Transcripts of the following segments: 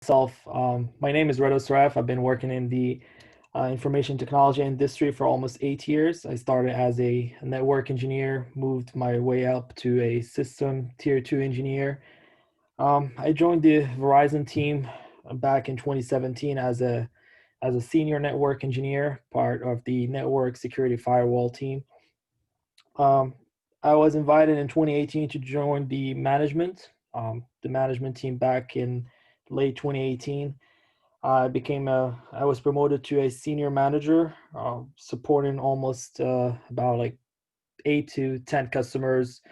Myself, my name is Redo Saraf. I've been working in the information technology industry for almost 8 years. I started as a network engineer, moved my way up to a system tier two engineer. I joined the Verizon team back in 2017 as a senior network engineer, part of the network security firewall team. Um, I was invited in 2018 to join the management team back in late 2018. I was promoted to a senior manager, supporting almost about like 8 to 10 customers,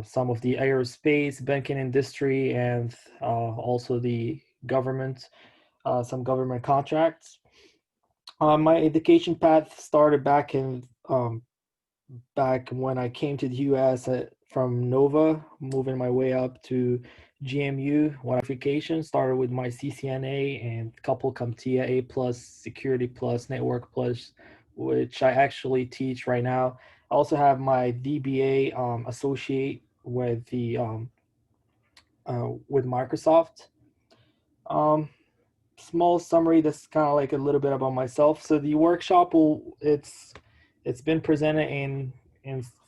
some of the aerospace, banking industry, and also the government, some government contracts. My education path started back when I came to the US from Nova, moving my way up to GMU. Qualification started with my CCNA and couple CompTIA A plus, Security plus, Network plus, which I actually teach right now. I also have my DBA associate with Microsoft. Um, Small summary. That's kind of like a little bit about myself. So the workshop it's been presented in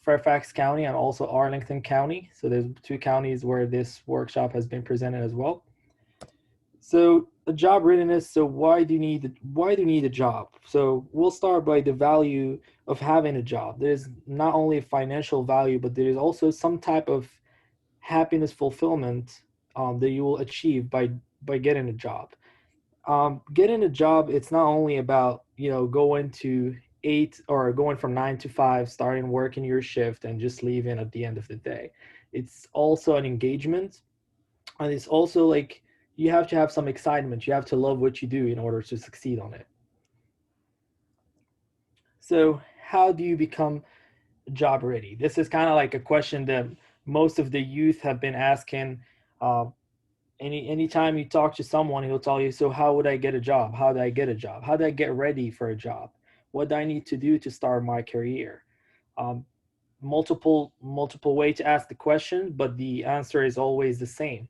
Fairfax County and also Arlington County. So there's two counties where this workshop has been presented as well. So a job readiness. So why do you need a job? So we'll start by the value of having a job. There's not only a financial value, but there is also some type of happiness fulfillment that you will achieve by getting a job. Getting a job, it's not only about going to eight or going from 9 to 5, starting working your shift and just leaving at the end of the day. It's also an engagement, and it's also like you have to have some excitement. You have to love what you do in order to succeed on it. So how do you become job ready? This is kind of like a question that most of the youth have been asking. uh, Anytime you talk to someone, he'll tell you, so how would I get a job? How do I get a job? How do I get ready for a job? What do I need to do to start my career? um, multiple way to ask the question, but the answer is always the same.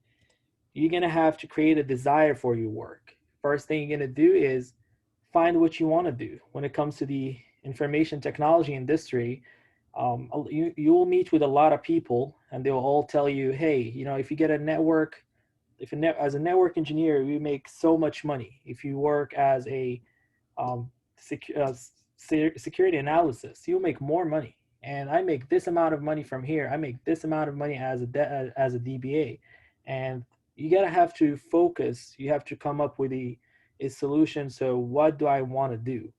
You're going to have to create a desire for your work. First thing you're going to do is find what you want to do. When it comes to the information technology industry, you will meet with a lot of people, and they'll all tell you, hey, if you get a network, as a network engineer, you make so much money. If you work as a um, security analysis, you'll make more money. And I make this amount of money from here. I make this amount of money as a DBA. And you gotta have to focus. You have to come up with a solution. So what do I want to do?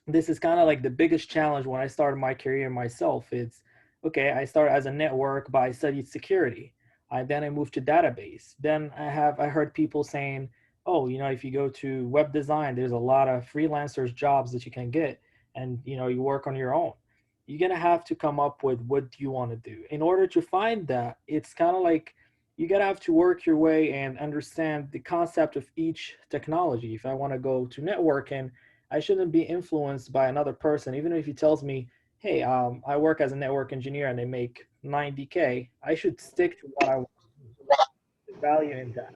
This is kind of like the biggest challenge when I started my career myself. It's okay, I started as a network, but I studied security. Then I moved to database. Then I heard people saying, oh, if you go to web design, there's a lot of freelancers jobs that you can get, and you work on your own. You're gonna have to come up with what do you want to do. In order to find that, it's kind of like you gotta have to work your way and understand the concept of each technology. If I want to go to networking, I shouldn't be influenced by another person, even if he tells me, "Hey, I work as a network engineer and they make 90K." I should stick to what I want to do. The value in that.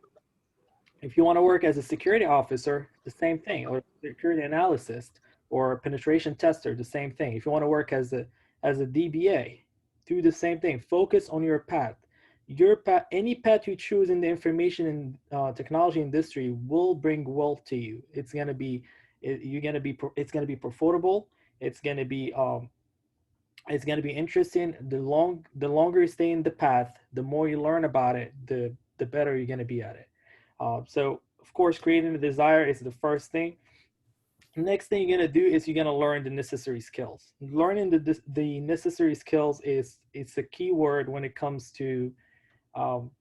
If you want to work as a security officer, the same thing, or security analyst, or penetration tester, the same thing. If you want to work as a DBA, do the same thing. Focus on your path. Your path, any path you choose in the information and technology industry will bring wealth to you. It's gonna be, you're gonna be, it's gonna be profitable. It's gonna be, it's gonna be interesting. The longer you stay in the path, the more you learn about it, the better you're gonna be at it. So of course, creating a desire is the first thing. Next thing you're gonna do is you're gonna learn the necessary skills. Learning the necessary skills is it's a key word when it comes um,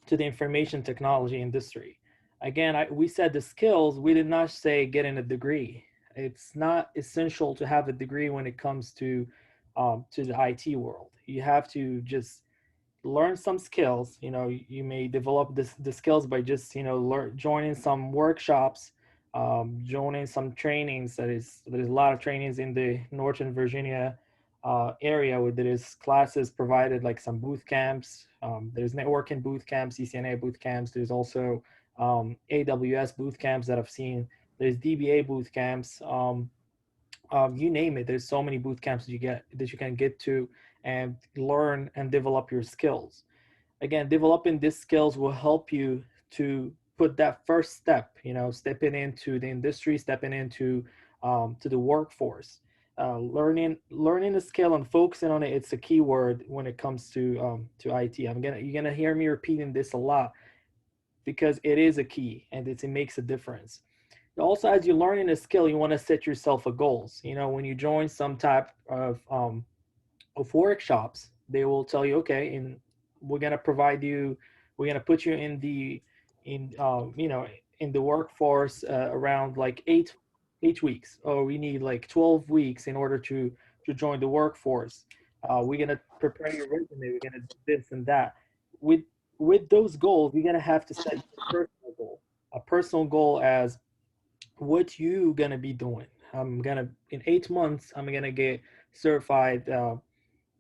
to the information technology industry. Again, we said the skills. We did not say getting a degree. It's not essential to have a degree when it comes to the IT world. You have to just learn some skills. You may develop the skills by just joining some workshops, joining some trainings. There's a lot of trainings in the Northern Virginia area where there is classes provided, like some boot camps. There's networking boot camps, CCNA boot camps. There's also AWS boot camps that I've seen. There's DBA boot camps. You name it. There's so many boot camps that you can get to and learn and develop your skills. Again, developing these skills will help you to put that first step, stepping into the industry, stepping into to the workforce. Learning the skill and focusing on it, it's a key word when it comes to IT. You're gonna hear me repeating this a lot because it is a key and it makes a difference. Also, as you're learning a skill, you want to set yourself a goals. When you join some type of workshops, they will tell you, okay, and we're gonna provide you, we're gonna put you in the workforce around like eight weeks, or we need like 12 weeks in order to join the workforce. We're gonna prepare your resume. We're gonna do this and that. With with those goals, you're gonna have to set your personal goal. A personal goal as what you gonna be doing. I'm gonna in 8 months. I'm gonna get certified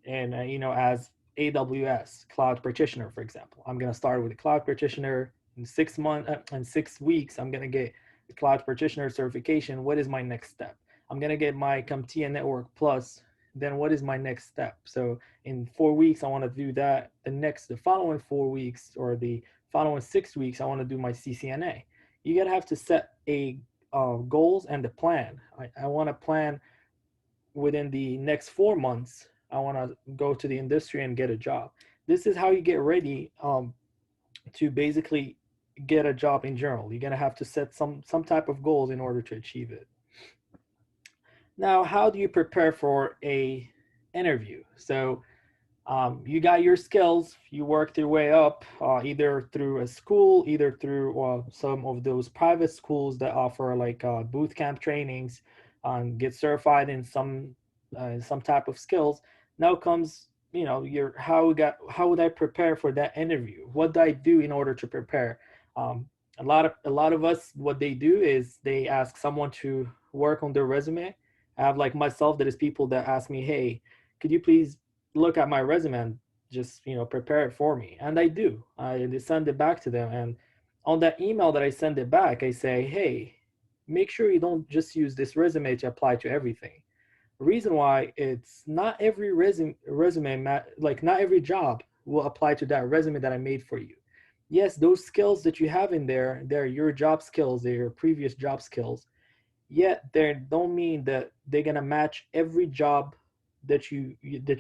and as AWS cloud practitioner, for example. I'm going to start with a cloud practitioner. In 6 months and 6 weeks, I'm going to get the cloud practitioner certification. What is my next step? I'm going to get my CompTIA network plus. Then what is my next step? So in 4 weeks, I want to do that. The following 4 weeks, or the following 6 weeks, I want to do my CCNA. You got to have to set a goals and a plan. I want to plan within the next 4 months. I want to go to the industry and get a job. This is how you get ready to basically get a job in general. You're gonna have to set some type of goals in order to achieve it. Now, how do you prepare for a interview? So you got your skills, you worked your way up, either through a school, either through some of those private schools that offer like boot camp trainings, get certified in some type of skills. Now comes, your how would I prepare for that interview? What do I do in order to prepare? A lot of us, what they do is they ask someone to work on their resume. I have like myself, that is people that ask me, hey, could you please look at my resume and just prepare it for me? And I do. I send it back to them, and on that email that I send it back, I say, hey, make sure you don't just use this resume to apply to everything. Reason why, it's not every like not every job will apply to that resume that I made for you. Yes, those skills that you have in there, they're your job skills, they're your previous job skills, yet they don't mean that they're gonna match every job that you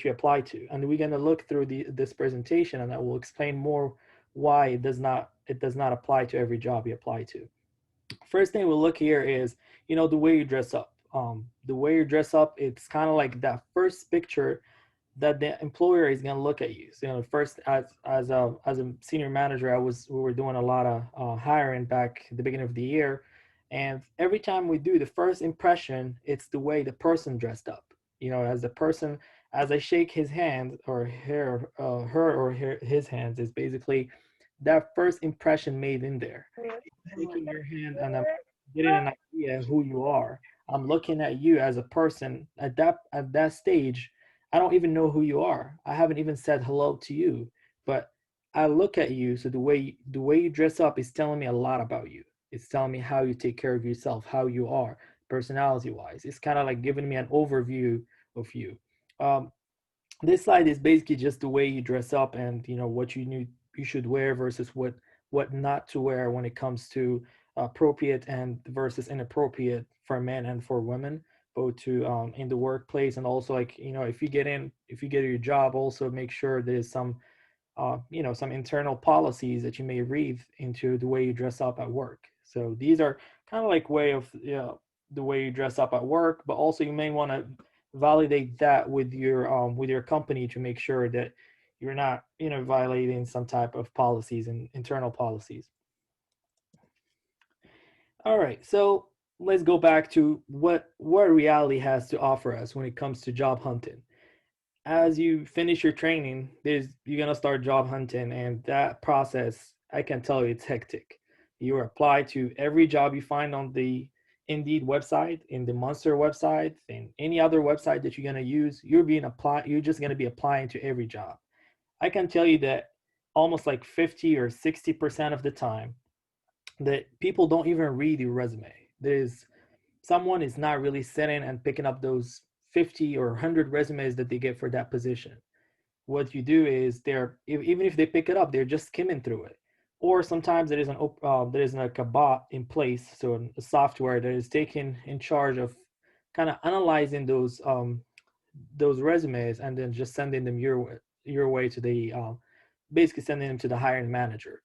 apply to. And we're gonna look through this presentation, and I will explain more why it does not apply to every job you apply to. First thing we'll look here is the way you dress up. The way you dress up, it's kind of like that first picture that the employer is going to look at you. So, first, as a senior manager, we were doing a lot of hiring back at the beginning of the year, and every time we do the first impression, it's the way the person dressed up. As the person, as I shake his hand, or her or his hands, is basically that first impression made in there. Shaking your hand, and I'm getting an idea of who you are. I'm looking at you as a person at that stage. I don't even know who you are. I haven't even said hello to you, but I look at you. So the way you dress up is telling me a lot about you. It's telling me how you take care of yourself, how you are personality wise. It's kind of like giving me an overview of you. Um, this slide is basically just the way you dress up, and what you should wear versus what not to wear when it comes to appropriate and versus inappropriate for men and for women, both to in the workplace. And also, like, if you get your job, also make sure there's some internal policies that you may read into the way you dress up at work. So these are kind of like way of the way you dress up at work, but also you may want to validate that with your company to make sure that you're not violating some type of policies and internal policies. All right, so let's go back to what reality has to offer us when it comes to job hunting. As you finish your training, you're gonna start job hunting, and that process, I can tell you, it's hectic. You apply to every job you find on the Indeed website, in the Monster website, and any other website that you're gonna use. You're just gonna be applying to every job. I can tell you that almost like 50 or 60% of the time, that people don't even read your resume. There's someone is not really sitting and picking up those 50 or 100 resumes that they get for that position. What you do is even if they pick it up, they're just skimming through it. Or sometimes there is like a bot in place, so a software that is taken in charge of kind of analyzing those resumes and then just sending them your way to the basically sending them to the hiring manager.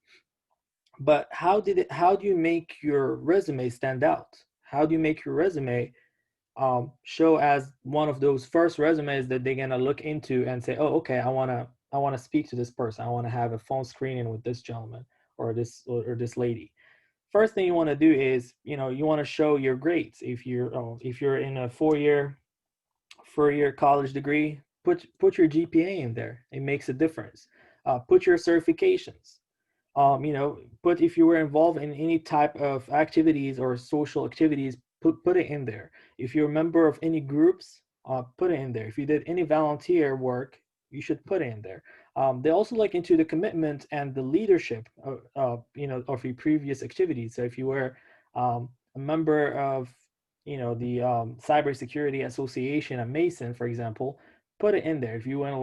But how do you make your resume stand out? How do you make your resume show as one of those first resumes that they're gonna look into and say, oh, okay, I wanna speak to this person. I wanna have a phone screening with this gentleman or this lady. First thing you want to do is, you want to show your grades. If you're in a four-year college degree, put your GPA in there. It makes a difference. Put your certifications. Put if you were involved in any type of activities or social activities, put it in there. If you're a member of any groups, put it in there. If you did any volunteer work, you should put it in there. They also look into the commitment and the leadership of your previous activities. So if you were a member of the cybersecurity association at Mason, for example, put it in there. If you went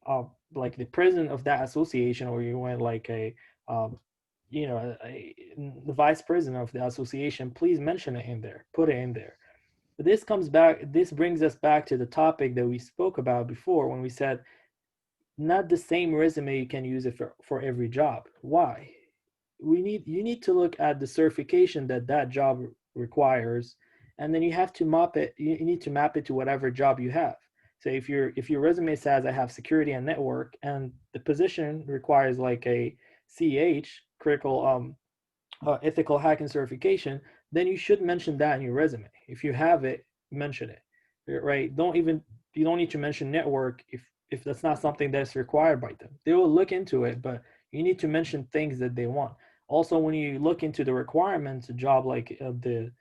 uh, like the president of that association, or you went like um, the vice president of the association, please mention it in there. Put it in there. But this brings us back to the topic that we spoke about before when we said not the same resume you can use it for every job. Why? You need to look at the certification that job requires, and then you have to map it. You need to map it to whatever job you have. So if your resume says I have security and network, and the position requires like a CH critical ethical hacking certification, then you should mention that in your resume. If you have it, mention it. Right? You don't need to mention network if that's not something that's required by them. They will look into it, but you need to mention things that they want. Also, when you look into the requirements, a job like the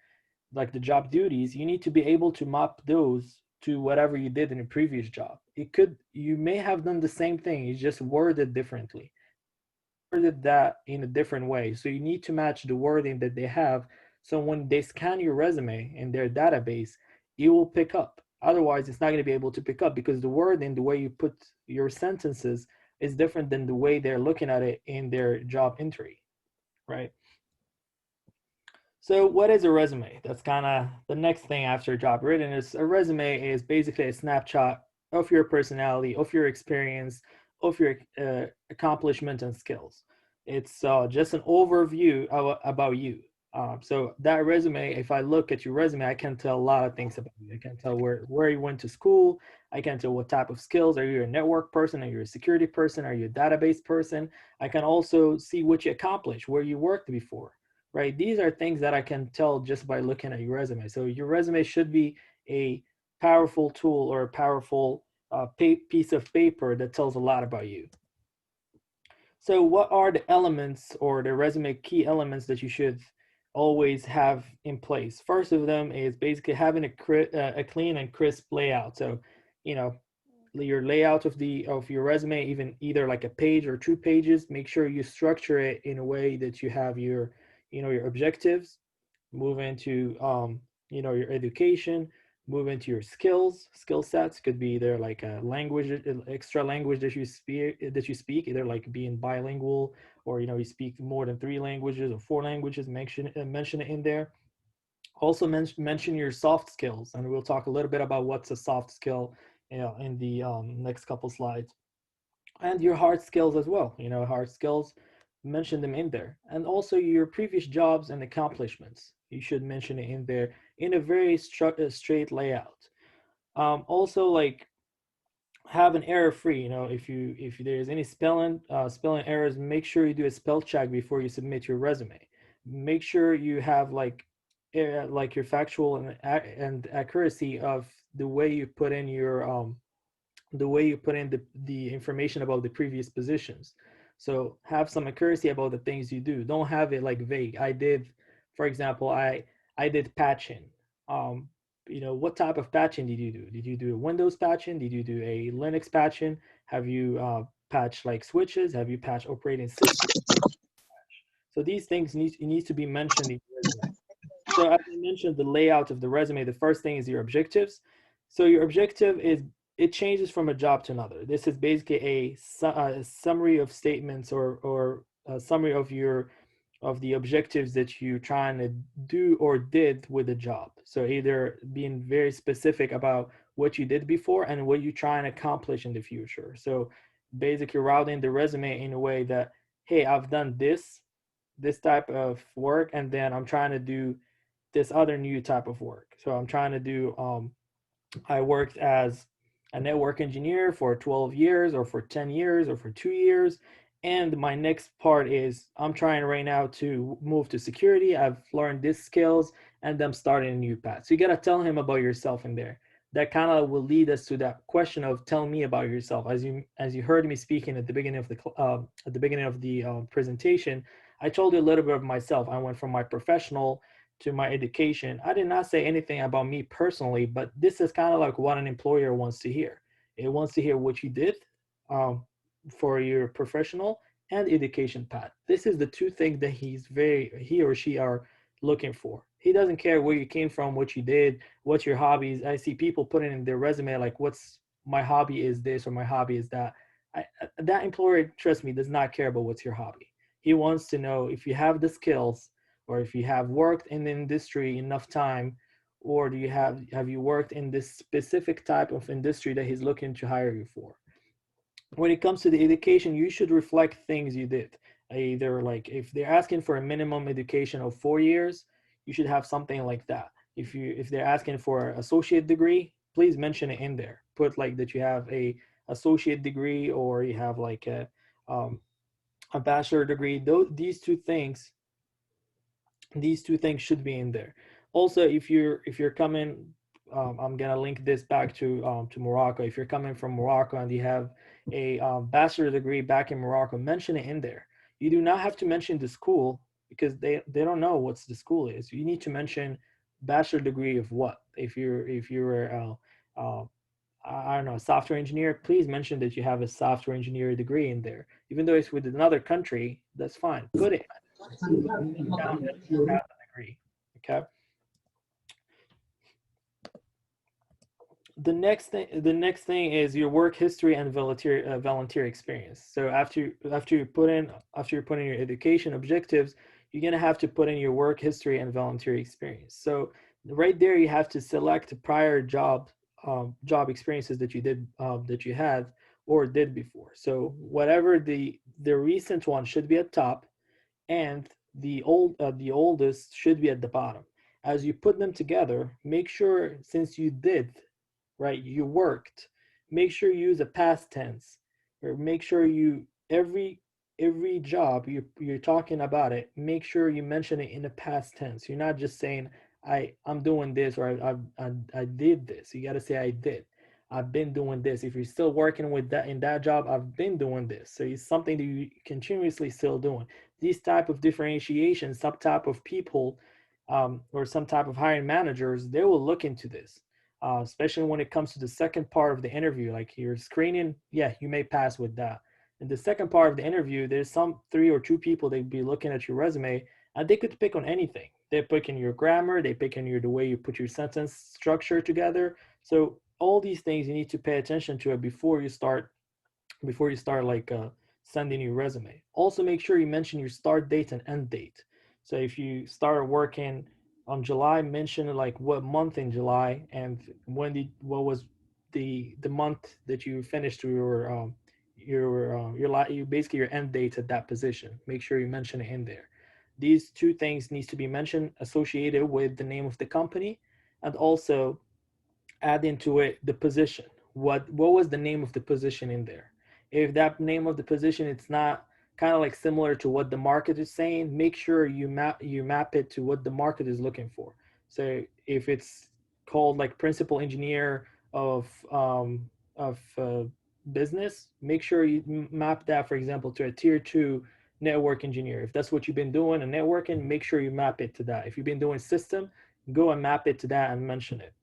job duties, you need to be able to map those to whatever you did in a previous job. You may have done the same thing, you just worded differently, worded that in a different way. So you need to match the wording that they have. So when they scan your resume in their database, it will pick up. Otherwise, it's not going to be able to pick up because the wording, the way you put your sentences, is different than the way they're looking at it in their job entry, right? So what is a resume? That's kind of the next thing after job written. Is a resume is basically a snapshot of your personality, of your experience, of your accomplishment and skills. It's just an overview about you. So that resume, if I look at your resume, I can tell a lot of things about you. I can tell where you went to school. I can tell what type of skills. Are you a network person? Are you a security person? Are you a database person? I can also see what you accomplished, where you worked before, right? These are things that I can tell just by looking at your resume. So your resume should be a powerful tool or a powerful piece of paper that tells a lot about you. So what are the elements or the resume key elements that you should always have in place? First of them is basically having a clean and crisp layout. So, you know, your layout of your resume, even either like a page or 2 pages, make sure you structure it in a way that you have your objectives, move into your education, move into your skill sets. Could be either like a language, extra language that you speak, either like being bilingual, or you speak more than 3 languages or 4 languages. Mention it in there. Also mention your soft skills, and we'll talk a little bit about what's a soft skill in the next couple slides. And your hard skills as well. Hard skills, mention them in there. And also your previous jobs and accomplishments, you should mention it in there in a very straight layout. Also, like, have an error free. If there's any spelling errors, make sure you do a spell check before you submit your resume. Make sure you have like your factual and accuracy of the way you put in the information about the previous positions. So have some accuracy about the things you do. Don't have it like vague. For example, I did patching. What type of patching did you do? Did you do a Windows patching? Did you do a Linux patching? Have you patched like switches? Have you patched operating systems? So these things need to be mentioned in your resume. So as I mentioned, the layout of the resume, the first thing is your objectives. So your objective is, it changes from a job to another. This is basically a summary of statements, or a summary of the objectives that you're trying to do or did with the job. So either being very specific about what you did before and what you're trying to accomplish in the future. So basically routing the resume in a way that, hey, I've done this type of work, and then I'm trying to do this other new type of work. So I'm trying to do, I worked as a network engineer for 12 years or for 10 years or for 2 years. And my next part is, I'm trying right now to move to security. I've learned these skills and I'm starting a new path. So you got to tell him about yourself in there. That kind of will lead us to that question of, tell me about yourself. As you heard me speaking at the beginning of the presentation, I told you a little bit of myself. I went from my professional to my education. I did not say anything about me personally, but this is kind of like what an employer wants to hear. It wants to hear what you did, um, for your professional and education path. This is the two things that he or she are looking for. He doesn't care where you came from, what you did, what's your hobbies. I see people putting in their resume like, what's my hobby is this or my hobby is that. That employer, trust me, does not care about what's your hobby. He wants to know if you have the skills, or if you have worked in the industry enough time, or do you have you worked in this specific type of industry that he's looking to hire you for. When it comes to the education, you should reflect things you did. Either like, if they're asking for a minimum education of 4 years, you should have something like that. If they're asking for an associate degree, please mention it in there. Put like that you have a associate degree, or you have like um, a bachelor degree. These two things should be in there. Also, if you're coming, I'm gonna link this back to Morocco. If you're coming from Morocco and you have a bachelor degree back in Morocco, mention it in there. You do not have to mention the school, because they don't know what the school is. You need to mention bachelor degree of what. If you're I don't know, a software engineer, please mention that you have a software engineer degree in there. Even though it's with another country, that's fine. Put it down that you have a degree. Okay. The next thing is your work history and volunteer experience. So after you put in your education objectives, you're gonna have to put in your work history and volunteer experience. So right there, you have to select prior job experiences that you had or did before. So whatever the recent one should be at top, and the oldest should be at the bottom. As you put them together, make sure, since you did, right, you worked, make sure you use a past tense, or make sure you every job you're talking about it, make sure you mention it in the past tense. You're not just saying I'm doing this, or I did this. You got to say I did. I've been doing this. If you're still working with that in that job, I've been doing this. So it's something that you continuously still doing. These type of differentiation, some type of people, or some type of hiring managers, they will look into this, especially when it comes to the second part of the interview, like your screening. Yeah, you may pass with that. In the second part of the interview, there's some three or two people they'd be looking at your resume, and they could pick on anything. They pick in your grammar, they pick in the way you put your sentence structure together. So all these things you need to pay attention to it before you start like sending your resume. Also, make sure you mention your start date and end date. So if you start working on July, mention like what month in July, and what was the month that you finished your basically your end date at that position. Make sure you mention it in there. These two things needs to be mentioned, associated with the name of the company, and also add into it the position. What was the name of the position in there? If that name of the position, it's not kind of like similar to what the market is saying, make sure you map it to what the market is looking for. So if it's called like principal engineer of business, make sure you map that, for example, to a tier 2 network engineer. If that's what you've been doing in networking, make sure you map it to that. If you've been doing system, go and map it to that and mention it.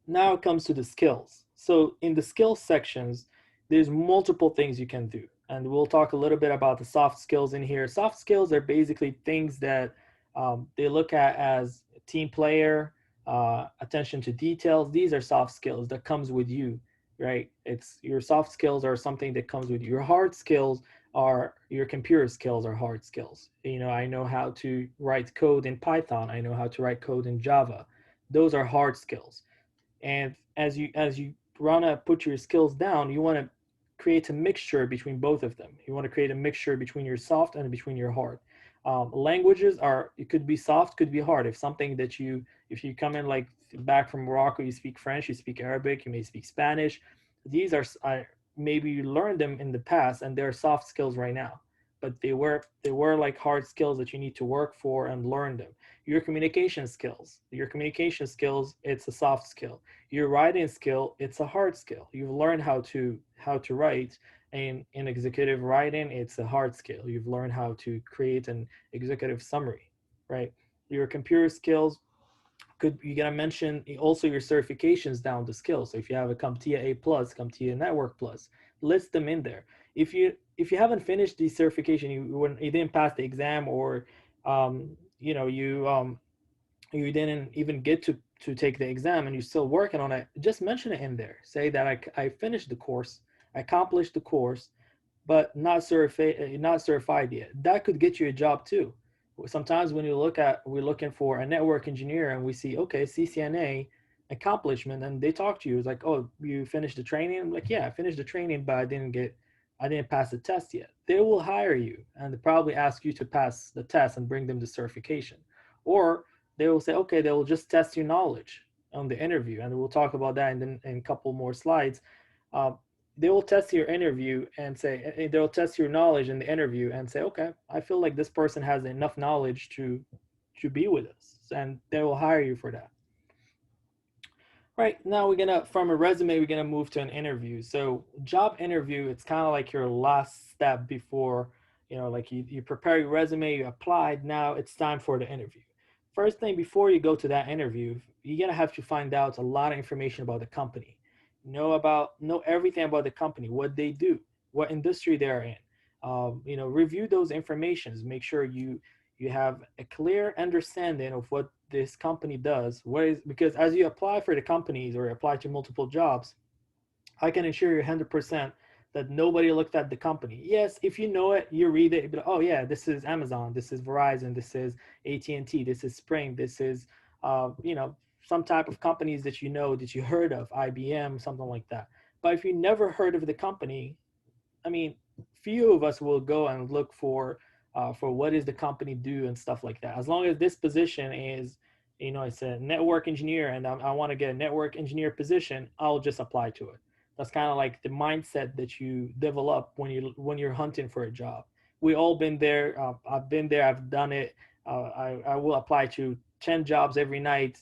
Now it comes to the skills. So in the skills sections, there's multiple things you can do. and we'll talk a little bit about the soft skills in here. Soft skills are basically things that they look at as team player, attention to details. These are soft skills that comes with you, right? It's your soft skills are something that comes with you. Your hard skills are your computer skills are hard skills. I know how to write code in Python. I know how to write code in Java. Those are hard skills. And as you want to put your skills down, you want to create a mixture between both of them. You want to create a mixture between your soft and between your hard. Languages are, it could be soft, could be hard. If you come in like back from Morocco, you speak French, you speak Arabic, you may speak Spanish. These are maybe you learned them in the past and they're soft skills right now, but they were like hard skills that you need to work for and learn them. Your communication skills, it's a soft skill. Your writing skill, it's a hard skill. You've learned how to write. In executive writing, it's a hard skill. You've learned how to create an executive summary, right? Your computer skills, could you gotta mention also your certifications down the skills. So if you have a CompTIA A plus, CompTIA Network plus, list them in there. If you haven't finished the certification, you didn't pass the exam, or you didn't even get to take the exam and you're still working on it, just mention it in there. Say that I finished the course, I accomplished the course, but not certified yet. That could get you a job too. Sometimes when we're looking for a network engineer and we see, okay, CCNA accomplishment, and they talk to you, it's like, oh, you finished the training? I'm like, yeah, I finished the training, but I didn't pass the test yet. They will hire you and they probably ask you to pass the test and bring them the certification. Or they will say, okay, they will just test your knowledge on the interview. And we'll talk about that in a couple more slides. Uh, they will test your interview and say, they'll test your knowledge in the interview and say, okay, I feel like this person has enough knowledge to be with us, and they will hire you for that. Right, now we're gonna, from a resume, we're gonna move to an interview. So job interview, it's kind of like your last step before, like you prepare your resume, you applied, now it's time for the interview. First thing, before you go to that interview, you're gonna have to find out a lot of information about the company. Know everything about the company, what they do, what industry they're in. Review those informations. Make sure you have a clear understanding of what this company does. Because as you apply for the companies or apply to multiple jobs, I can assure you 100% that nobody looked at the company. Yes, if you know it, you read it, but oh yeah, this is Amazon, this is Verizon, this is AT&T, this is Spring, this is some type of companies that that you heard of, IBM, something like that. But if you never heard of the company, I mean, few of us will go and look for what does the company do and stuff like that. As long as this position is, it's a network engineer, and I want to get a network engineer position, I'll just apply to it. That's kind of like the mindset that you develop when you're hunting for a job. We all been there. I've been there. I've done it. I will apply to 10 jobs every night.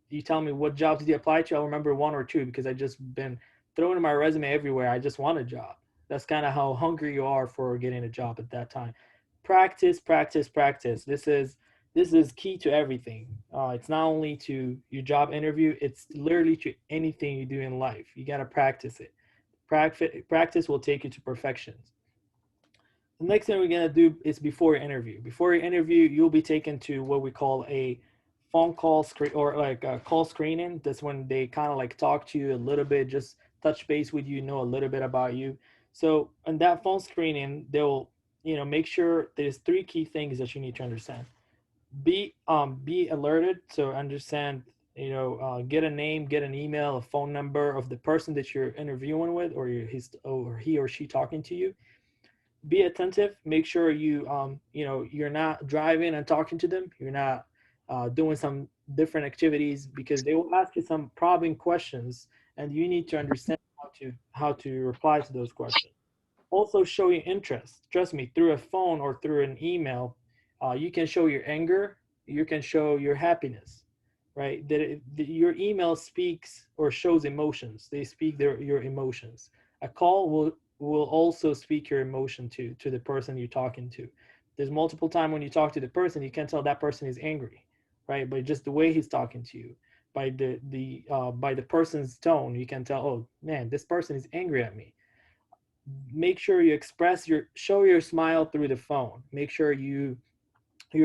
You tell me what jobs did you apply to? I'll remember one or two because I just been throwing my resume everywhere. I just want a job. That's kind of how hungry you are for getting a job at that time. Practice, practice, practice. This is key to everything. It's not only to your job interview, it's literally to anything you do in life. You got to practice it. Practice will take you to perfection. The next thing we're going to do is before your interview. Before your interview, you'll be taken to what we call a phone call screen, or like a call screening. That's when they kind of like talk to you a little bit, just touch base with you, know a little bit about you. So in that phone screening, they'll make sure there's three key things that you need to understand. Be alerted, so understand, get a name, get an email, a phone number of the person that you're interviewing with, or he or she talking to you. Be attentive. Make sure you're not driving and talking to them. You're not doing some different activities, because they will ask you some probing questions, and you need to understand how to reply to those questions. Also, show your interest. Trust me, through a phone or through an email, you can show your anger, you can show your happiness, right? Your email speaks or shows emotions. They speak your emotions. A call will also speak your emotion to the person you're talking to. There's multiple times when you talk to the person, you can tell that person is angry, right? By just the way he's talking to you, by the person's tone, you can tell, oh man, this person is angry at me. make sure you show your smile through the phone. Make sure you're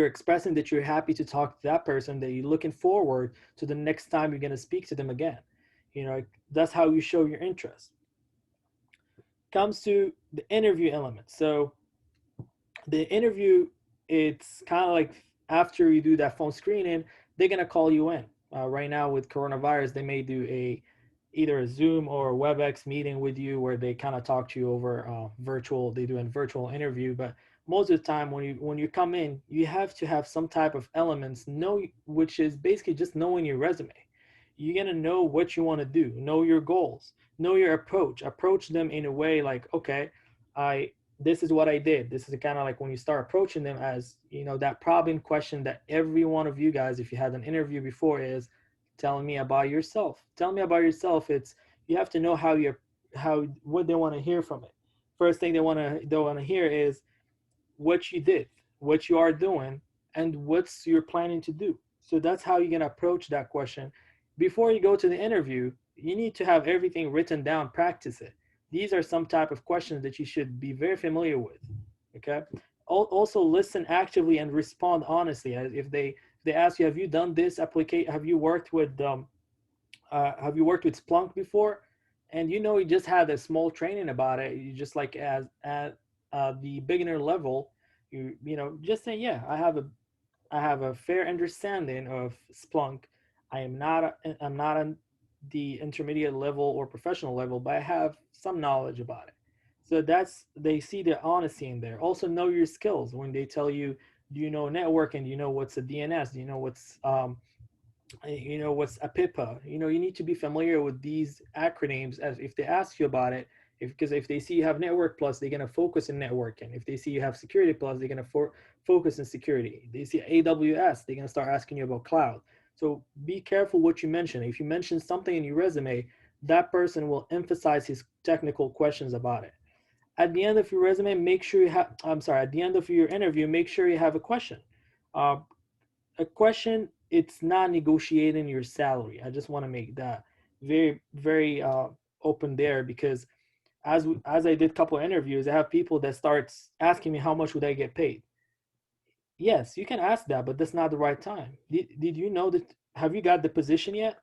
expressing that you're happy to talk to that person, that you're looking forward to the next time you're going to speak to them again. That's how you show your interest. Comes to the interview element. So the interview, it's kind of like after you do that phone screening, they're going to call you in. Right now with coronavirus, they may do either a Zoom or a WebEx meeting with you where they kind of talk to you over virtual. They do a virtual interview, but most of the time when you come in, you have to have some type of elements, which is basically just knowing your resume. You're gonna know what you want to do, know your goals, know your approach them in a way like, okay, I this is what I did. This is kind of like when you start approaching them as, that problem question that every one of you guys, if you had an interview before, is telling me about yourself. Tell me about yourself. It's you have to know what they want to hear from it. First thing they want to hear is what you did, what you are doing, and what's you're planning to do. So that's how you're gonna approach that question. Before you go to the interview, you need to have everything written down, practice it. These are some type of questions that you should be very familiar with. Okay. Also listen actively and respond honestly. If they ask you, have you done this application? Have you worked with Splunk before? And you just had a small training about it. You just like as at the beginner level, just say, yeah, I have a fair understanding of Splunk. I'm not on the intermediate level or professional level, but I have some knowledge about it. So they see the honesty in there. Also know your skills when they tell you, do you know networking? Do you know what's a DNS? Do you know what's a PIPA? You need to be familiar with these acronyms as if they ask you about it. Because if they see you have network plus, they're going to focus in networking. If they see you have security plus, they're going to focus in security. They see AWS, they're going to start asking you about cloud. So be careful what you mention. If you mention something in your resume, that person will emphasize his technical questions about it. At the end of your resume, make sure you have, I'm sorry, at the end of your interview, make sure you have a question. Uh, a question, it's not negotiating your salary. I just want to make that very, very open there, because as I did a couple of interviews, I have people that starts asking me how much would I get paid. Yes, you can ask that, but that's not the right time. Did you know that? Have you got the position yet?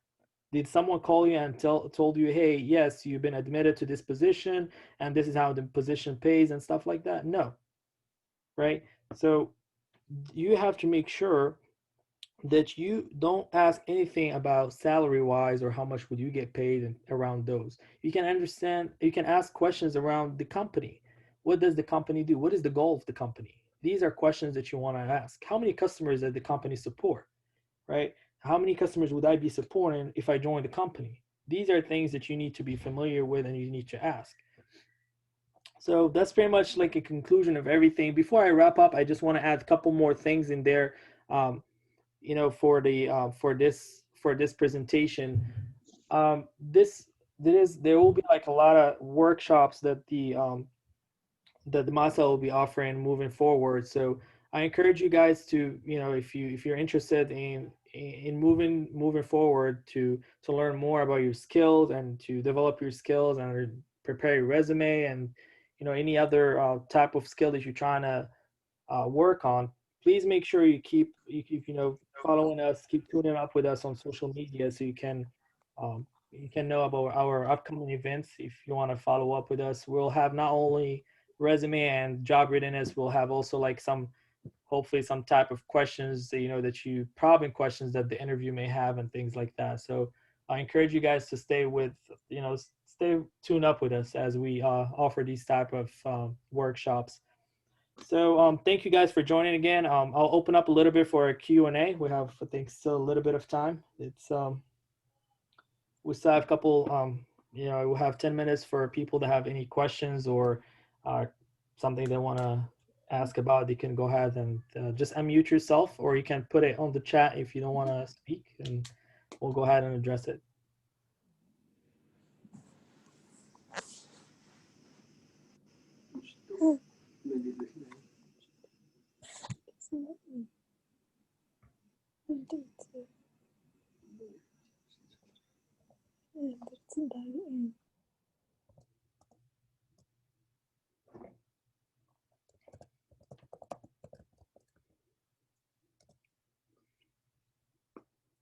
Did someone call you and told you, hey, yes, you've been admitted to this position and this is how the position pays and stuff like that? No, right? So you have to make sure that you don't ask anything about salary wise or how much would you get paid and around those. You can ask questions around the company. What does the company do? What is the goal of the company? These are questions that you want to ask. How many customers does the company support? Right? How many customers would I be supporting if I join the company? These are things that you need to be familiar with and you need to ask. So that's pretty much like a conclusion of everything. Before I wrap up, I just want to add a couple more things in there. For this presentation, there will be like a lot of workshops that the MASA will be offering moving forward. So I encourage you guys to, if you're interested in moving forward to learn more about your skills and to develop your skills and prepare your resume and any other type of skill that you're trying to work on, please make sure you keep following us, keep tuning up with us on social media so you can know about our upcoming events. If you want to follow up with us, we'll have not only resume and job readiness, we'll have also like hopefully some type of questions that problem questions that the interview may have and things like that. So I encourage you guys to stay tuned up with us as we offer these type of workshops. So thank you guys for joining again. I'll open up a little bit for a Q&A. We have, I think, still a little bit of time. We still have a couple, we'll have 10 minutes for people to have any questions or something they want to ask about. They can go ahead and just unmute yourself, or you can put it on the chat if you don't want to speak, and we'll go ahead and address it.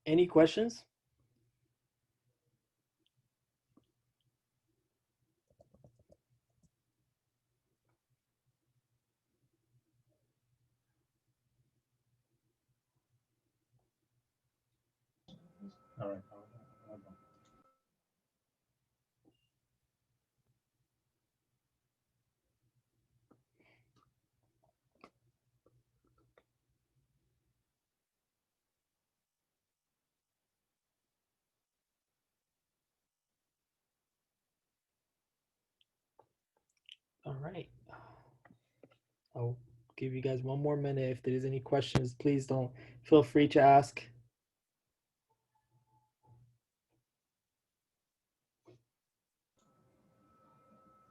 Any questions? All right. All right. I'll give you guys one more minute. If there's any questions, please don't feel free to ask.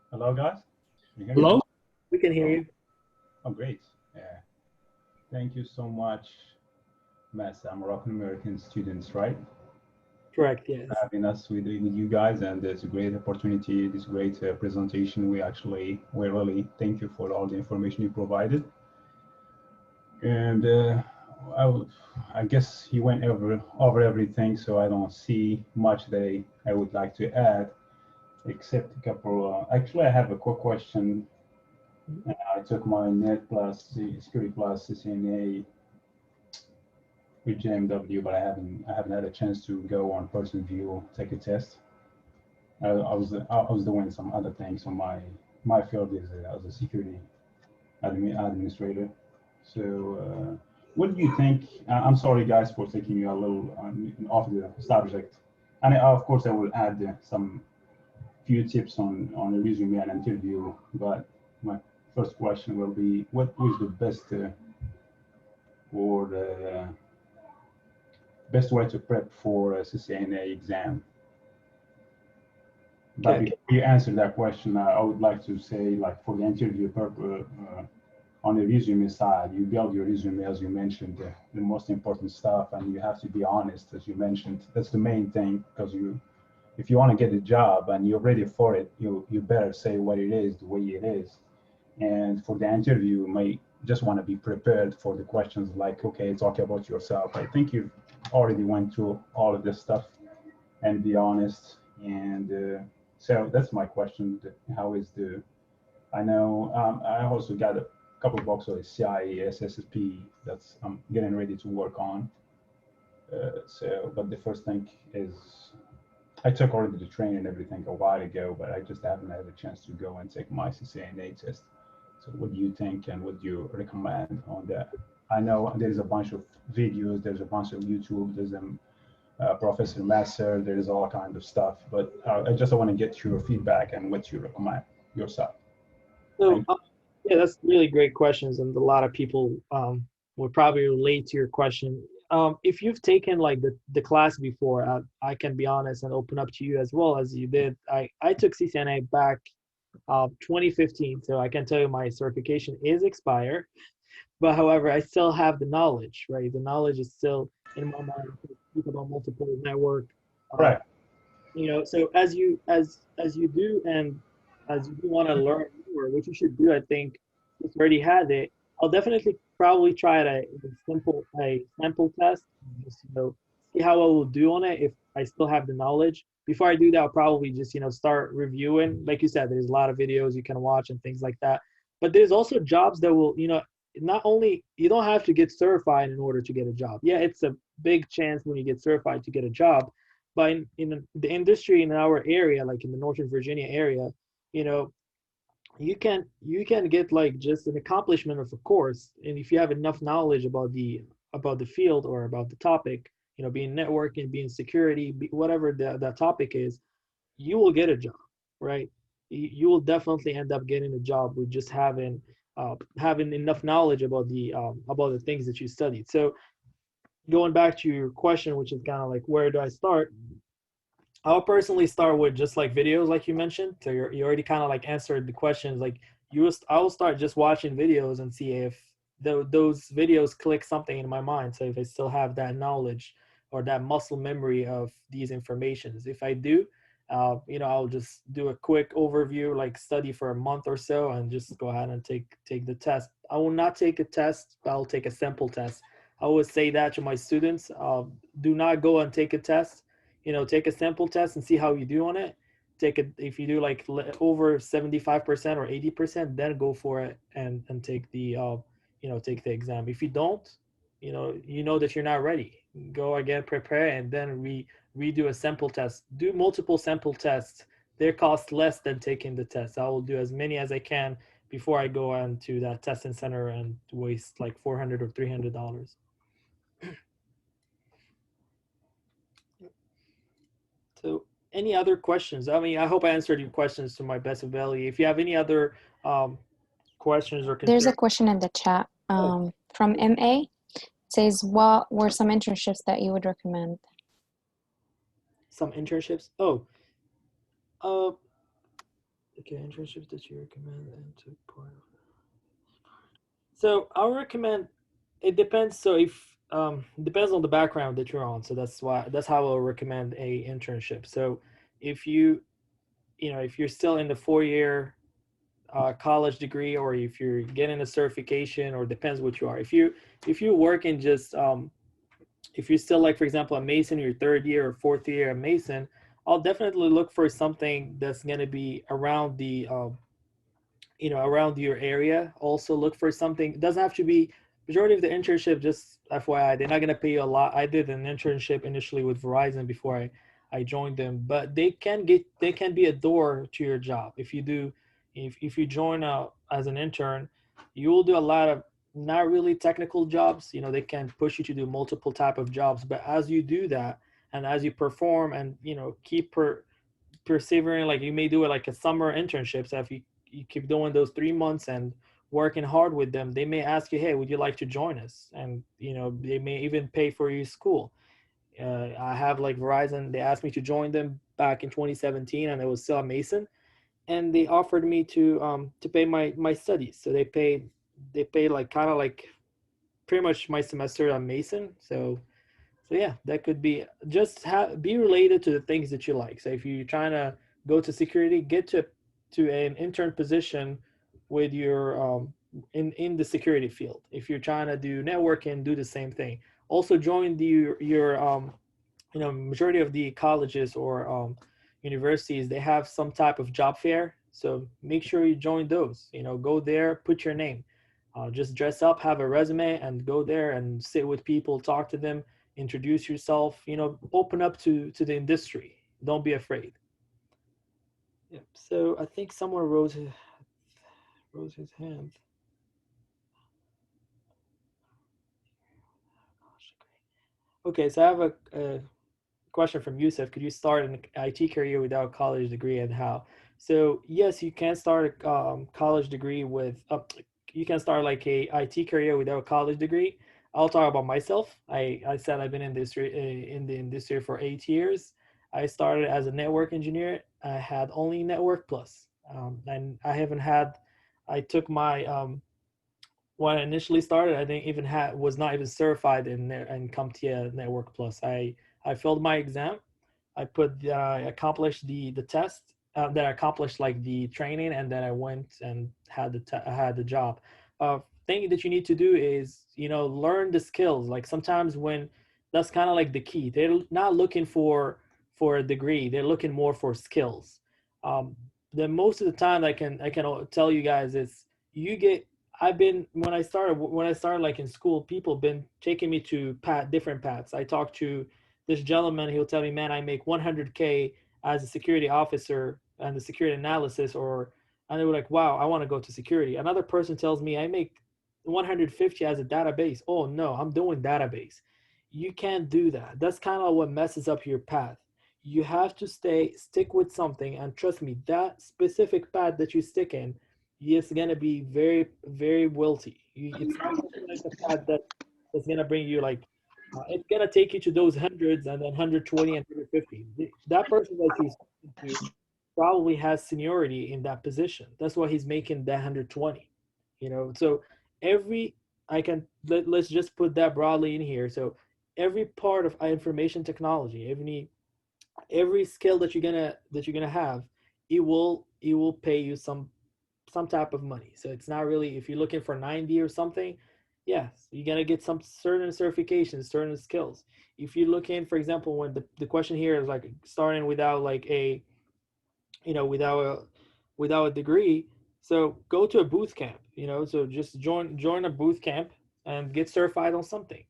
Hello, guys. Can you hear me? Hello? We can hear you. Oh, great. Yeah. Thank you so much, MASA, Moroccan American students, right? Correct, yes. Having us with you guys, and it's a great opportunity. This great presentation. We really thank you for all the information you provided. And I guess he went over everything, so I don't see much that I would like to add, except a couple. Actually, I have a quick question. I took my Net Plus, Security Plus, CCNA with JMW, but I haven't had a chance to go on person view, take a test. I was doing some other things on my field is as a security administrator. So, what do you think? I'm sorry, guys, for taking you a little off the subject, and of course I will add some few tips on a resume and interview. But my first question will be, what was the best or the best way to prep for a CCNA exam? But Okay. before you answer that question, I would like to say, like for the interview purpose, on the resume side, you build your resume as you mentioned, the most important stuff, and you have to be honest, as you mentioned. That's the main thing, because if you want to get a job and you're ready for it, you better say what it is, the way it is. And for the interview, you may just want to be prepared for the questions like, okay, talk about yourself. I think you already went through all of this stuff, and be honest. And so that's my question. How is the I know I also got a couple of books of CIE, SSP that's I'm getting ready to work on. But the first thing is I took already the training and everything a while ago, but I just haven't had a chance to go and take my CCNA test. So what do you think and what do you recommend on that? I know there's a bunch of videos, there's a bunch of YouTube, there's Professor Masser, there's all kind of stuff, but I just want to get your feedback and what you recommend yourself. So, Thank yeah, that's really great questions, and a lot of people would probably relate to your question. If you've taken like the class before, I can be honest and open up to you as well as you did. I took CCNA back 2015, so I can tell you my certification is expired. But however, I still have the knowledge, right? The knowledge is still in my mind. Speak about multiple network, uh, Right. so as you do and as you do want to learn more, what you should do, I think, if you already had it, I'll definitely probably try a sample test, just see how I will do on it if I still have the knowledge. Before I do that, I'll probably just start reviewing. Like you said, there's a lot of videos you can watch and things like that. But there's also jobs that will, not only you don't have to get certified in order to get a job. Yeah, it's a big chance when you get certified to get a job, but in the industry in our area, like in the Northern Virginia area, you know, you can get like just an accomplishment of a course, and if you have enough knowledge about the field or about the topic, being networking, being security, whatever that topic is, you will get a job, right? You will definitely end up getting a job with just having enough knowledge about the things that you studied. So going back to your question, which is kind of like where do I start? I'll personally start with just like videos, like you mentioned. So you already kind of like answered the questions. Like I will start just watching videos and see if those videos click something in my mind. So if I still have that knowledge or that muscle memory of these informations, if I do, I'll just do a quick overview, like study for a month or so, and just go ahead and take the test. I will not take a test, but I'll take a sample test. I always say that to my students. Do not go and take a test. Take a sample test and see how you do on it. Take it if you do like over 75% or 80%, then go for it and take the take the exam. If you don't, you know that you're not ready. Go again, prepare, and then redo a sample test. Do multiple sample tests. They cost less than taking the test. I will do as many as I can before I go on to that testing center and waste like $400 or $300. So, any other questions? I mean, I hope I answered your questions to my best ability. If you have any other um, questions or There's a concerns, question in the chat from MA. It says, what were some internships that you would recommend? some internships. Oh, uh, okay, internships that you recommend and took part of. So I would recommend. It depends. So if depends on the background that you're on. So that's how I'll recommend a internship. So if if you're still in the 4 year college degree, or if you're getting a certification, or depends what you are. If you work in just if you're still, like, for example, a Mason, your 3rd year or 4th year a Mason, I'll definitely look for something that's going to be around the around your area. Also look for something. It doesn't have to be majority of the internship. Just FYI, they're not going to pay you a lot. I did an internship initially with Verizon before I joined them, but they can be a door to your job. If you do, if you join as an intern, you will do a lot of not really technical jobs. They can push you to do multiple type of jobs, but as you do that and as you perform and keep persevering, like you may do it like a summer internship. So if you keep doing those 3 months and working hard with them, they may ask you, hey, would you like to join us? And they may even pay for your school. I have like Verizon, they asked me to join them back in 2017, and it was still a Mason, and they offered me to pay my studies. So they paid like kind of like pretty much my semester on Mason. So yeah, that could be just be related to the things that you like. So if you're trying to go to security, get to an intern position with your in the security field. If you're trying to do networking, do the same thing. Also join your majority of the colleges or universities, they have some type of job fair. So make sure you join those. Go there, put your name. Just dress up, have a resume, and go there and sit with people, talk to them, introduce yourself. Open up to the industry. Don't be afraid. Yep. So I think someone rose his hand. Okay, so I have a question from Yusuf. Could you start an IT career without a college degree, and how? So yes, you can start a college degree with you can start like a IT career without a college degree. I'll talk about myself. I said I've been in the industry for 8 years. I started as a network engineer. I had only Network Plus, and I haven't had. I took my when I initially started, I didn't even was not even certified in CompTIA Network Plus. I failed my exam. I accomplished the test. Then I accomplished like the training, and then I went and had the job. Thing that you need to do is learn the skills. Like sometimes when that's kind of like the key. They're not looking for a degree. They're looking more for skills. The most of the time I can tell you guys is you get. I've been when I started like in school, people been taking me to different paths. I talked to this gentleman. He'll tell me, man, I make 100K as a security officer and the security analysis, and they were like, wow, I want to go to security. Another person tells me I make 150 as a database. Oh no, I'm doing database. You can't do that. That's kind of what messes up your path. You have to stick with something, and trust me, that specific path that you stick in, it's gonna be very, very wealthy. It's not gonna be like a path that's gonna bring you like it's gonna take you to those hundreds and then 120 and 150. That person that he's talking to probably has seniority in that position. That's why he's making that 120. So every let's just put that broadly in here. So every part of information technology, every skill that you're gonna have, it will pay you some type of money. So it's not really, if you're looking for 90 or something, Yes, you're gonna get some certain certifications, certain skills. If you look in, for example, when the question here is like starting without like a, without a degree, so go to a boot camp, so just join a boot camp and get certified on something.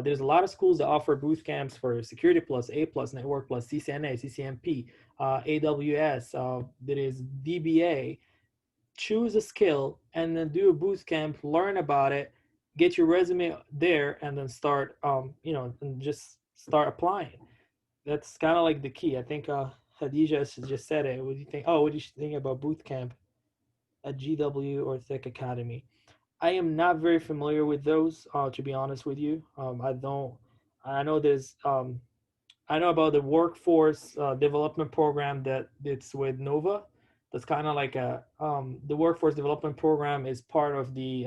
There's a lot of schools that offer boot camps for Security Plus, A Plus, Network Plus, CCNA, CCNP, AWS. There is DBA. Choose a skill and then do a boot camp, learn about it, get your resume there, and then start, and just start applying. That's kind of like the key. I think Khadija just said it. What do you think? Oh, what do you think about boot camp at GW or Tech Academy? I am not very familiar with those, to be honest with you. I don't. I know there's. I know about the workforce development program that it's with Nova. That's kind of like the workforce development program is part of the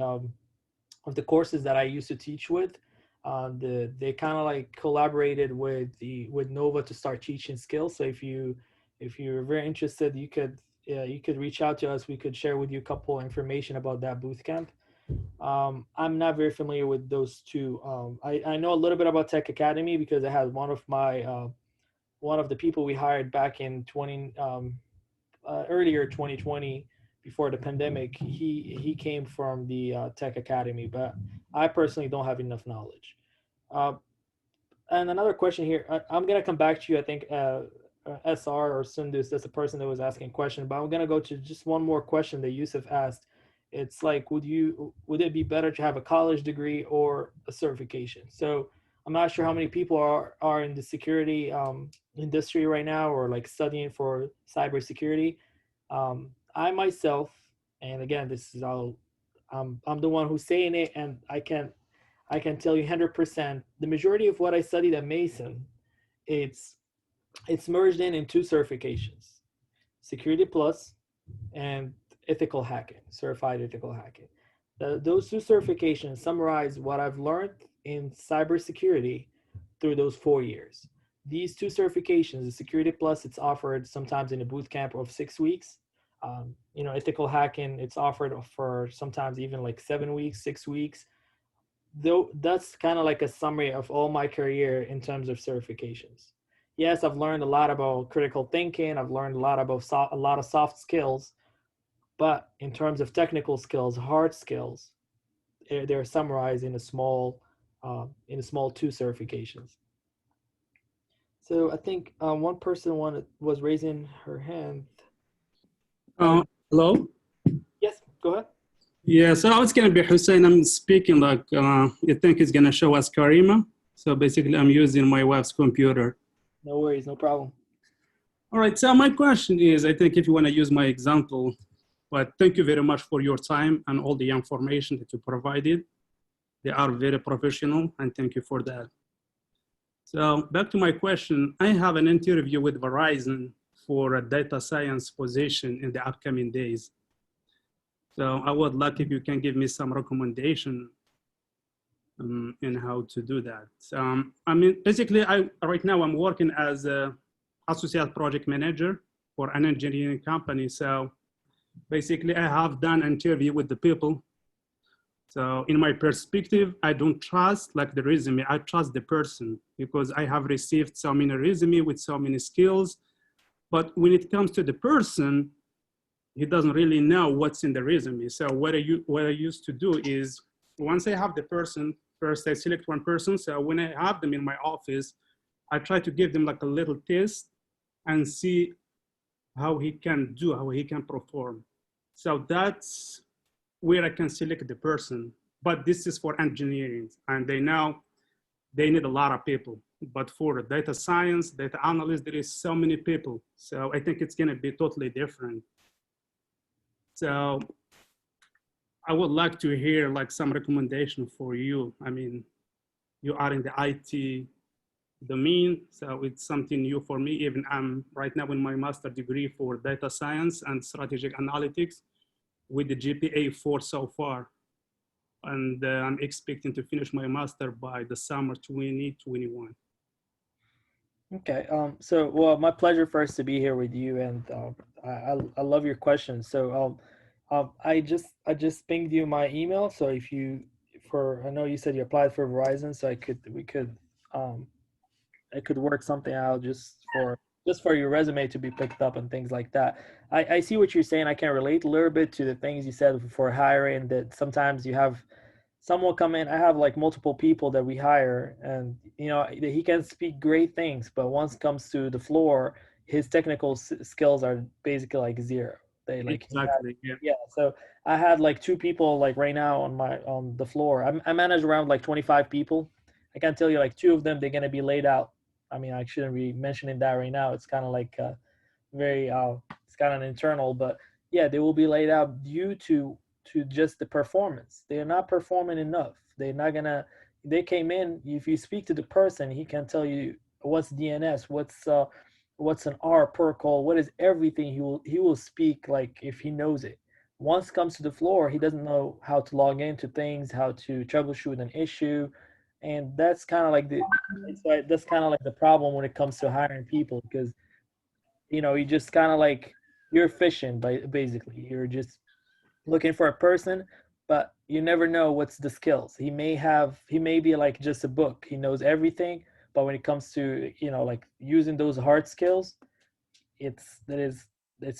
courses that I used to teach with. They kind of like collaborated with Nova to start teaching skills. So if you're very interested, you could reach out to us. We could share with you a couple information about that boot camp. I'm not very familiar with those two. I know a little bit about Tech Academy because I had one of the people we hired back in earlier 2020 before the pandemic. He came from the Tech Academy, but I personally don't have enough knowledge. Uh, and another question here, I'm gonna come back to you. I think SR or Sundus, that's the person that was asking a question, but I'm gonna go to just one more question that Yusuf asked. It's like, would it be better to have a college degree or a certification? So I'm not sure how many people are in the security industry right now or like studying for cybersecurity. I myself, and again, this is all, I'm the one who's saying it, and I can tell you 100%. The majority of what I studied at Mason, it's it's merged in two certifications: Security Plus and Ethical Hacking, Certified Ethical Hacking. Those two certifications summarize what I've learned in cybersecurity through those 4 years. These two certifications, the Security Plus, it's offered sometimes in a boot camp of 6 weeks. Ethical hacking, it's offered for sometimes even like 7 weeks, 6 weeks. Though that's kind of like a summary of all my career in terms of certifications. Yes, I've learned a lot about critical thinking. I've learned a lot about a lot of soft skills, but in terms of technical skills, hard skills, they're summarized in a small two certifications. So I think one person was raising her hand. Hello? Yes, go ahead. Yeah, so I was going to be Hussein. I'm speaking like you think it's going to show us Karima. So basically, I'm using my wife's computer. No worries, no problem. All right, so my question is, I think if you want to use my example, but thank you very much for your time and all the information that you provided. They are very professional, and thank you for that. So back to my question, I have an interview with Verizon for a data science position in the upcoming days. So I would like if you can give me some recommendation in how to do that. I mean, basically, right now I'm working as an associate project manager for an engineering company. So basically, I have done an interview with the people. So in my perspective, I don't trust like the resume, I trust the person because I have received so many resume with so many skills. But when it comes to the person, he doesn't really know what's in the resume. So what I used to do is once I have the person, first I select one person. So when I have them in my office, I try to give them like a little test and see how he can do, how he can perform. So that's where I can select the person. But this is for engineering, and they know they need a lot of people. But for data science, data analyst, there is so many people. So I think it's gonna be totally different. So I would like to hear like some recommendation for you. I mean, you are in the IT domain, so it's something new for me. Even I'm right now in my master degree for data science and strategic analytics with the GPA 4 so far. And I'm expecting to finish my master by the summer 2021. Okay. Well, my pleasure first to be here with you, and I love your questions. So I just pinged you my email. So if I know you said you applied for Verizon, so I could work something out just for your resume to be picked up and things like that. I see what you're saying. I can relate a little bit to the things you said for hiring, that sometimes you have someone come in. I have like multiple people that we hire, and you know, he can speak great things, but once it comes to the floor, his technical skills are basically like zero. They like Exactly. Yeah. yeah. So I had like two people like right now on the floor. I manage around like 25 people. I can tell you like two of them they're gonna be laid out. I mean, I shouldn't be mentioning that right now. It's kind of like very it's kind of internal, but yeah, they will be laid out due to just the performance. They're not performing enough. They're not gonna. They came in. If you speak to the person, he can tell you what's DNS, what's an R protocol, what is everything. He will speak like if he knows it. Once it comes to the floor, he doesn't know how to log into things, how to troubleshoot an issue, and that's kind of like that's kind of like the problem when it comes to hiring people, because you know you just kind of like you're fishing, by basically you're just looking for a person, but you never know what's the skills. He may be like just a book. He knows everything, but when it comes to, you know, like using those hard skills, it's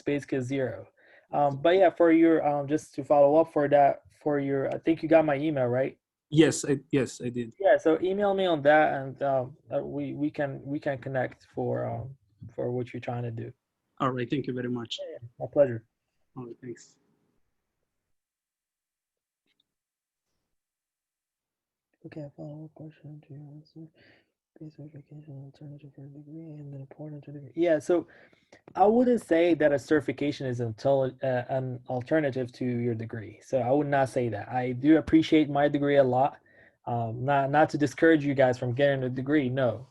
basically zero. But yeah, for your just to follow up for that, for your, I think you got my email, right? Yes, I did. Yeah, so email me on that, and we can connect for what you're trying to do. All right. Thank you very much. Yeah, my pleasure. All right. Thanks. Okay, follow-up question to your answer. Base certification, alternative for a degree, and then important to degree. Yeah, so I wouldn't say that a certification is an alternative to your degree. So I would not say that. I do appreciate my degree a lot. Not to discourage you guys from getting a degree. No.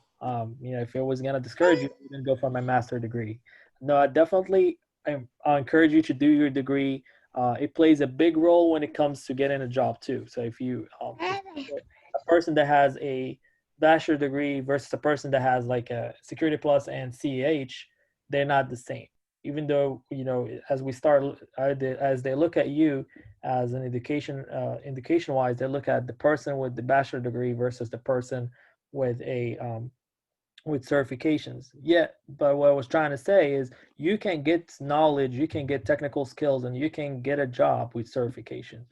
You know, if it was gonna discourage you, I wouldn't go for my master degree. No, I encourage you to do your degree. It plays a big role when it comes to getting a job too. So if you a person that has a bachelor degree versus a person that has like a Security Plus and CEH, they're not the same. Even though, you know, as we start, as they look at you as an education wise, they look at the person with the bachelor degree versus the person with a with certifications. Yeah, but what I was trying to say is you can get knowledge, you can get technical skills, and you can get a job with certification.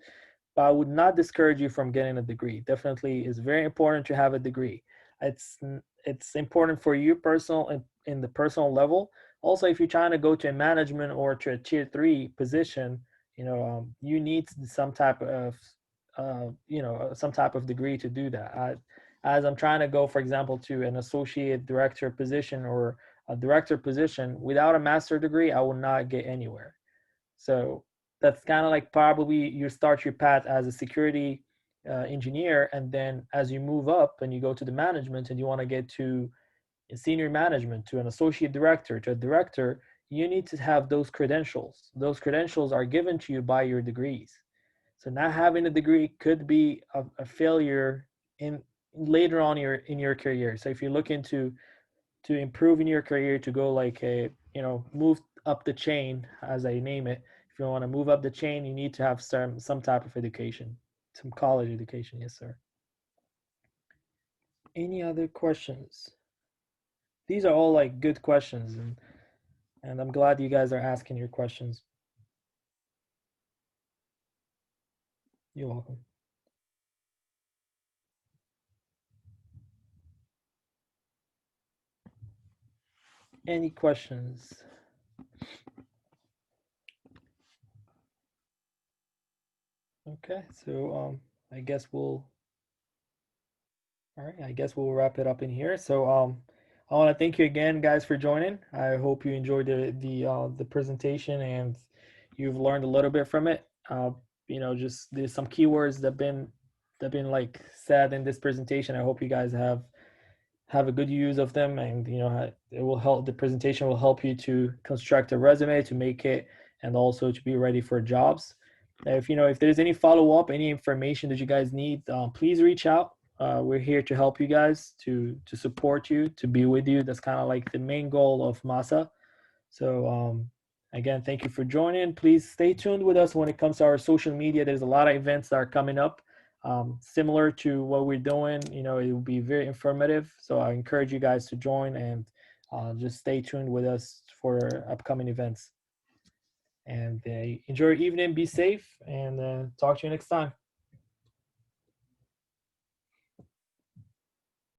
But I would not discourage you from getting a degree. Definitely, it's very important to have a degree. It's it's important for you personal in the personal level. Also, if you're trying to go to a management or to a tier 3 position, you know, you need some type of you know, some type of degree to do that. As I'm trying to go, for example, to an associate director position or a director position, without a master degree, I will not get anywhere. So that's kind of like probably you start your path as a security engineer, and then as you move up and you go to the management and you want to get to senior management, to an associate director, to a director, you need to have those credentials. Those credentials are given to you by your degrees. So not having a degree could be a failure in later on in your career. So if you're looking to improve in your career, to go like a, you know, move up the chain, as I name it, if you want to move up the chain, you need to have some type of education, some college education. Yes, sir. Any other questions? These are all like good questions, and I'm glad you guys are asking your questions. You're welcome. Any questions? Okay, so I guess we'll all right, I guess we'll wrap it up in here. So I want to thank you again, guys, for joining. I hope you enjoyed the presentation and you've learned a little bit from it. You know, just there's some keywords that been like said in this presentation. I hope you guys have a good use of them, and you know, it will help. The presentation will help you to construct a resume, to make it, and also to be ready for jobs. If you know, if there's any follow-up, any information that you guys need, please reach out. We're here to help you guys, to support you, to be with you. That's kind of like the main goal of MASA. So again, thank you for joining. Please stay tuned with us when it comes to our social media. There's a lot of events that are coming up. similar to what we're doing. You know, it will be very informative. So I encourage you guys to join, and just stay tuned with us for upcoming events. And enjoy your evening, be safe, and talk to you next time.